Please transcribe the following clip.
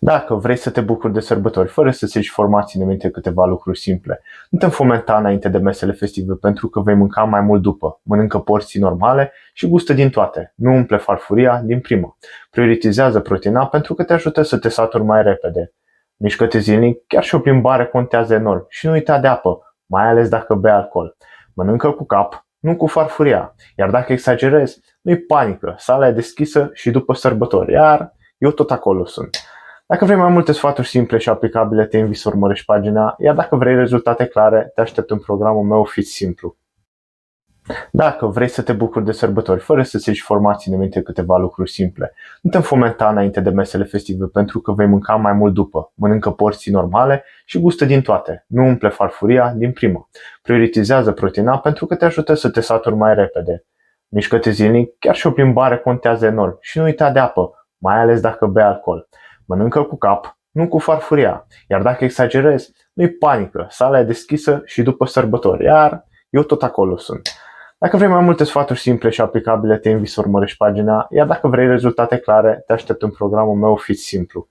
Dacă vrei să te bucuri de sărbători fără să-ți ieși formații în minte câteva lucruri simple, nu te înfomenta înainte de mesele festive pentru că vei mânca mai mult după. Mănâncă porții normale și gustă din toate. Nu umple farfuria din primă. Prioritizează proteina pentru că te ajută să te saturi mai repede. Mișcă-te zilnic, chiar și o plimbare contează enorm și nu uita de apă, mai ales dacă bei alcool. Mănâncă cu cap, nu cu farfuria. Iar dacă exagerezi, nu-i panică, sala e deschisă și după sărbători, iar eu tot acolo sunt. Dacă vrei mai multe sfaturi simple și aplicabile, te invit să urmărești pagina, iar dacă vrei rezultate clare, te aștept în programul meu Fit Simplu. Dacă vrei să te bucuri de sărbători fără să-ți ieși formații în minte câteva lucruri simple, nu te înfomenta înainte de mesele festive pentru că vei mânca mai mult după. Mănâncă porții normale și gustă din toate. Nu umple farfuria din primă. Prioritizează proteina pentru că te ajută să te saturi mai repede. Mișcă-te zilnic, chiar și o plimbare contează enorm și nu uita de apă, mai ales dacă bei alcool. Mănâncă cu cap, nu cu farfuria. Iar dacă exagerezi, nu-i panică, sala e deschisă și după sărbători, iar eu tot acolo sunt. Dacă vrei mai multe sfaturi simple și aplicabile, te invit să urmărești pagina, iar dacă vrei rezultate clare, te aștept în programul meu Fit Simplu.